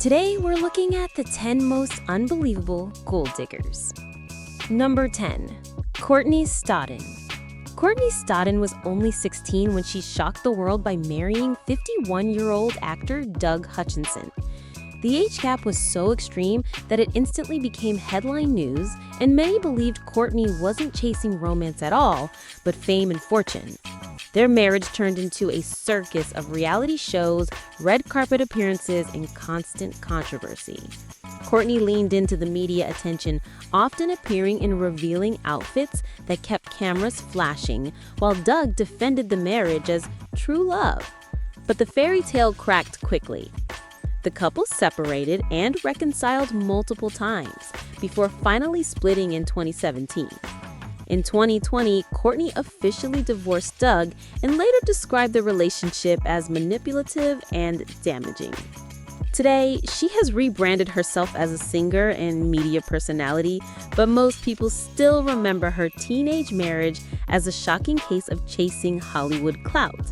Today, we're looking at the 10 most unbelievable gold diggers. Number 10. Courtney Stodden. Courtney Stodden was only 16 when she shocked the world by marrying 51-year-old actor Doug Hutchinson. The age gap was so extreme that it instantly became headline news, and many believed Courtney wasn't chasing romance at all, but fame and fortune. Their marriage turned into a circus of reality shows, red carpet appearances, and constant controversy. Courtney leaned into the media attention, often appearing in revealing outfits that kept cameras flashing, while Doug defended the marriage as true love. But the fairy tale cracked quickly. The couple separated and reconciled multiple times before finally splitting in 2017. In 2020, Courtney officially divorced Doug and later described the relationship as manipulative and damaging. Today, she has rebranded herself as a singer and media personality, but most people still remember her teenage marriage as a shocking case of chasing Hollywood clout.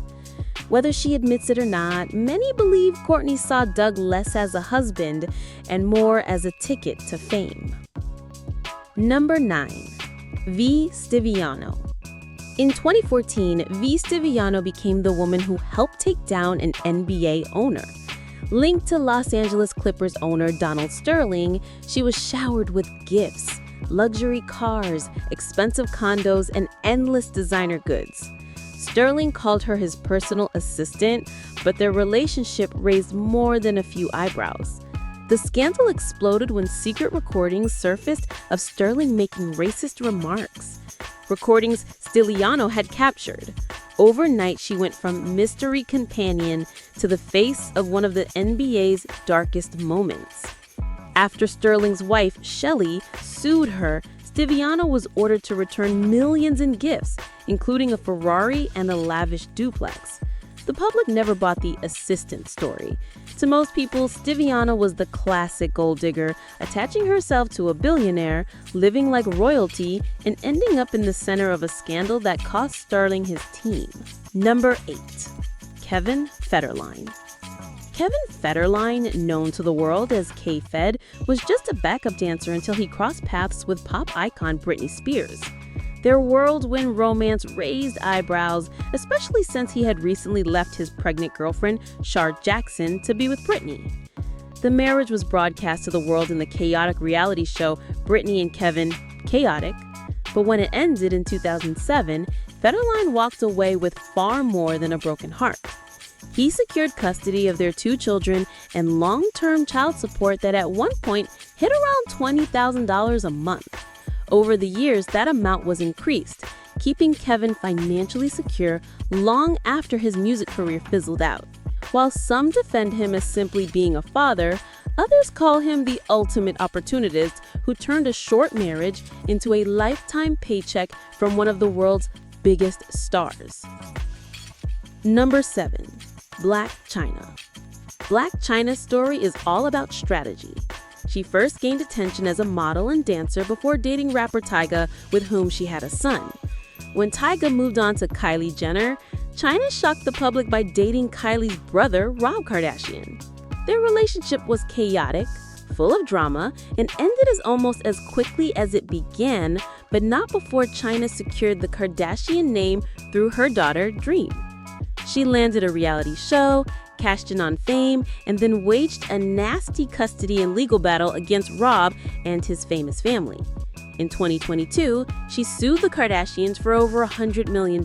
Whether she admits it or not, many believe Courtney saw Doug less as a husband and more as a ticket to fame. Number 9. V. Stiviano. In 2014, V. Stiviano became the woman who helped take down an NBA owner. Linked to Los Angeles Clippers owner Donald Sterling, she was showered with gifts, luxury cars, expensive condos, and endless designer goods. Sterling called her his personal assistant, but their relationship raised more than a few eyebrows. The scandal exploded when secret recordings surfaced of Sterling making racist remarks. Recordings Stiviano had captured. Overnight, she went from mystery companion to the face of one of the NBA's darkest moments. After Sterling's wife, Shelley, sued her, Stiviano was ordered to return millions in gifts, including a Ferrari and a lavish duplex. The public never bought the assistant story. To most people, Stiviano was the classic gold digger, attaching herself to a billionaire, living like royalty, and ending up in the center of a scandal that cost Sterling his team. Number 8. Kevin Federline. Kevin Federline, known to the world as K-Fed, was just a backup dancer until he crossed paths with pop icon Britney Spears. Their whirlwind romance raised eyebrows, especially since he had recently left his pregnant girlfriend, Shar Jackson, to be with Britney. The marriage was broadcast to the world in the chaotic reality show Britney and Kevin, Chaotic. But when it ended in 2007, Federline walked away with far more than a broken heart. He secured custody of their 2 children and long-term child support that at one point hit around $20,000 a month. Over the years, that amount was increased, keeping Kevin financially secure long after his music career fizzled out. While some defend him as simply being a father, others call him the ultimate opportunist who turned a short marriage into a lifetime paycheck from one of the world's biggest stars. Number 7. Blac Chyna. Blac Chyna's story is all about strategy. She first gained attention as a model and dancer before dating rapper Tyga, with whom she had a son. When Tyga moved on to Kylie Jenner, Chyna shocked the public by dating Kylie's brother, Rob Kardashian. Their relationship was chaotic, full of drama, and ended as almost as quickly as it began, but not before Chyna secured the Kardashian name through her daughter, Dream. She landed a reality show, cashed in on fame, and then waged a nasty custody and legal battle against Rob and his famous family. In 2022, she sued the Kardashians for over $100 million,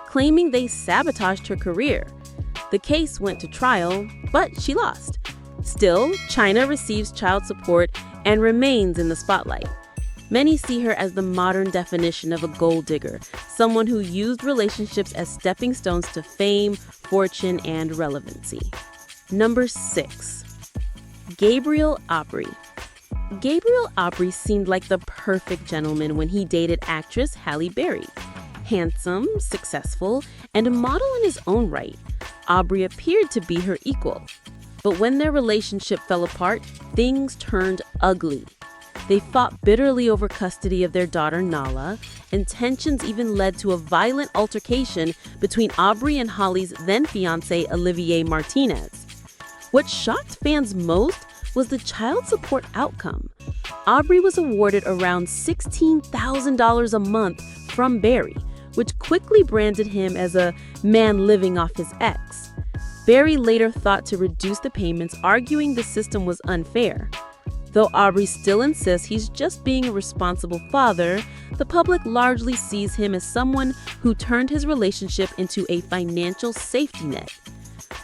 claiming they sabotaged her career. The case went to trial, but she lost. Still, Chyna receives child support and remains in the spotlight. Many see her as the modern definition of a gold digger, someone who used relationships as stepping stones to fame, fortune, and relevancy. Number 6. Gabriel Aubry. Gabriel Aubry seemed like the perfect gentleman when he dated actress Halle Berry. Handsome, successful, and a model in his own right, Aubry appeared to be her equal. But when their relationship fell apart, things turned ugly. They fought bitterly over custody of their daughter Nala, and tensions even led to a violent altercation between Aubry and Holly's then-fiancé Olivier Martinez. What shocked fans most was the child support outcome. Aubry was awarded around $16,000 a month from Barry, which quickly branded him as a man living off his ex. Barry later thought to reduce the payments, arguing the system was unfair. Though Aubry still insists he's just being a responsible father, the public largely sees him as someone who turned his relationship into a financial safety net.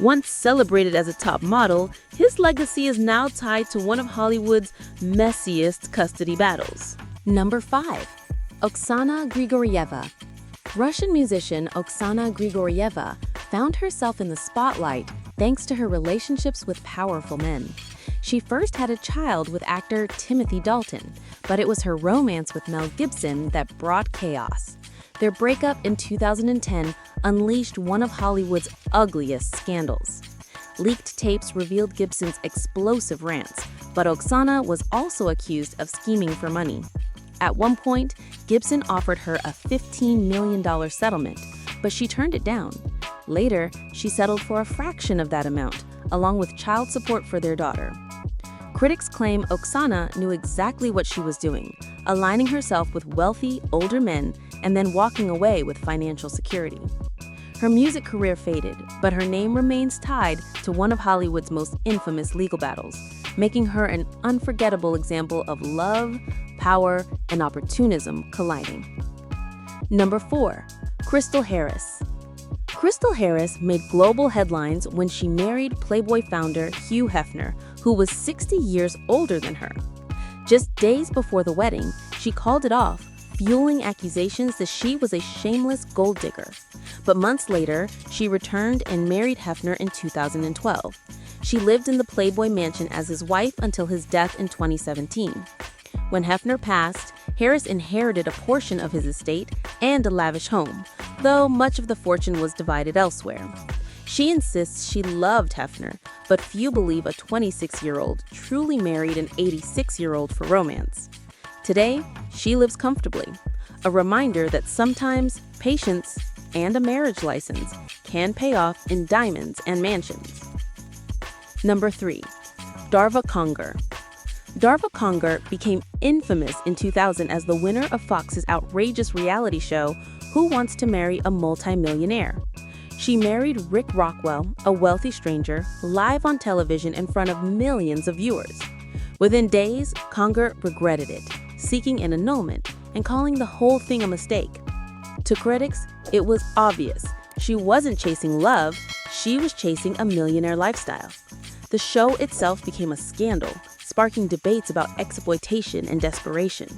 Once celebrated as a top model, his legacy is now tied to one of Hollywood's messiest custody battles. Number 5. Oksana Grigorieva. Russian musician Oksana Grigorieva found herself in the spotlight thanks to her relationships with powerful men. She first had a child with actor Timothy Dalton, but it was her romance with Mel Gibson that brought chaos. Their breakup in 2010 unleashed one of Hollywood's ugliest scandals. Leaked tapes revealed Gibson's explosive rants, but Oksana was also accused of scheming for money. At one point, Gibson offered her a $15 million settlement, but she turned it down. Later, she settled for a fraction of that amount, along with child support for their daughter. Critics claim Oksana knew exactly what she was doing, aligning herself with wealthy, older men and then walking away with financial security. Her music career faded, but her name remains tied to one of Hollywood's most infamous legal battles, making her an unforgettable example of love, power, and opportunism colliding. Number 4. Crystal Harris. Crystal Harris made global headlines when she married Playboy founder Hugh Hefner, who was 60 years older than her. Just days before the wedding, she called it off, fueling accusations that she was a shameless gold digger. But months later, she returned and married Hefner in 2012. She lived in the Playboy mansion as his wife until his death in 2017. When Hefner passed, Harris inherited a portion of his estate and a lavish home, though much of the fortune was divided elsewhere. She insists she loved Hefner, but few believe a 26-year-old truly married an 86-year-old for romance. Today, she lives comfortably, a reminder that sometimes patience and a marriage license can pay off in diamonds and mansions. Number 3. Darva Conger. Darva Conger became infamous in 2000 as the winner of Fox's outrageous reality show, Who Wants to Marry a Multi-Millionaire? She married Rick Rockwell, a wealthy stranger, live on television in front of millions of viewers. Within days, Conger regretted it, seeking an annulment and calling the whole thing a mistake. To critics, it was obvious she wasn't chasing love, she was chasing a millionaire lifestyle. The show itself became a scandal, sparking debates about exploitation and desperation.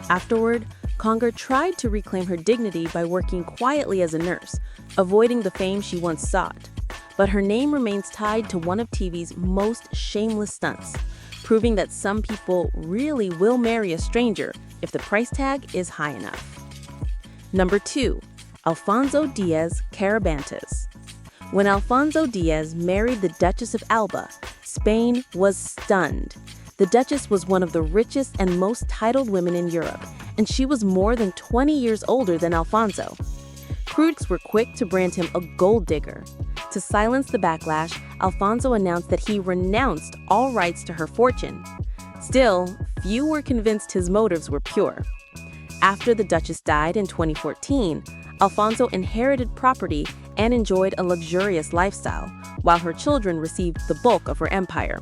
Afterward, Conger tried to reclaim her dignity by working quietly as a nurse, avoiding the fame she once sought. But her name remains tied to one of TV's most shameless stunts, proving that some people really will marry a stranger if the price tag is high enough. Number 2. Alfonso Diaz Carabantes. When Alfonso Diaz married the Duchess of Alba, Spain was stunned. The Duchess was one of the richest and most titled women in Europe, and she was more than 20 years older than Alfonso. Critics were quick to brand him a gold digger. To silence the backlash, Alfonso announced that he renounced all rights to her fortune. Still, few were convinced his motives were pure. After the Duchess died in 2014, Alfonso inherited property and enjoyed a luxurious lifestyle, while her children received the bulk of her empire.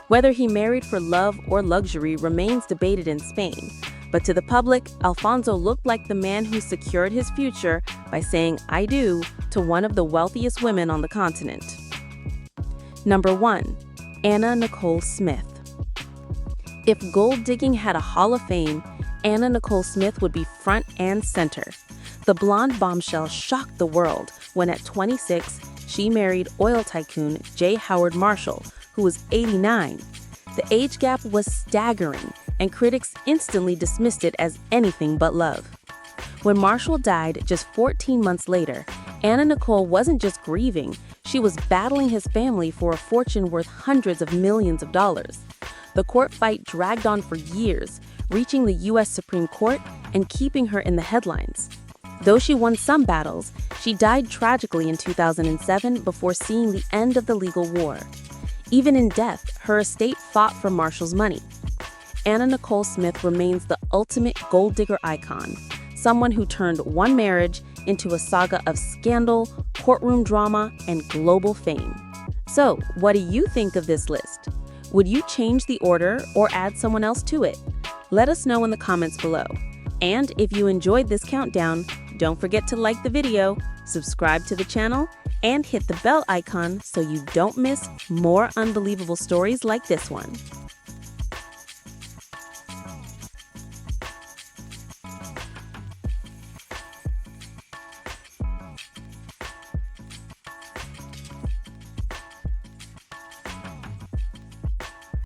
Whether he married for love or luxury remains debated in Spain, but to the public, Alfonso looked like the man who secured his future by saying "I do" to one of the wealthiest women on the continent. Number 1. Anna Nicole Smith. If gold digging had a Hall of Fame, Anna Nicole Smith would be front and center. The blonde bombshell shocked the world when at 26, she married oil tycoon J. Howard Marshall, who was 89. The age gap was staggering, and critics instantly dismissed it as anything but love. When Marshall died just 14 months later, Anna Nicole wasn't just grieving, she was battling his family for a fortune worth hundreds of millions of dollars. The court fight dragged on for years, reaching the U.S. Supreme Court and keeping her in the headlines. Though she won some battles, she died tragically in 2007 before seeing the end of the legal war. Even in death, her estate fought for Marshall's money. Anna Nicole Smith remains the ultimate gold digger icon, someone who turned one marriage into a saga of scandal, courtroom drama, and global fame. So, what do you think of this list? Would you change the order or add someone else to it? Let us know in the comments below. And if you enjoyed this countdown, don't forget to like the video, subscribe to the channel, and hit the bell icon so you don't miss more unbelievable stories like this one.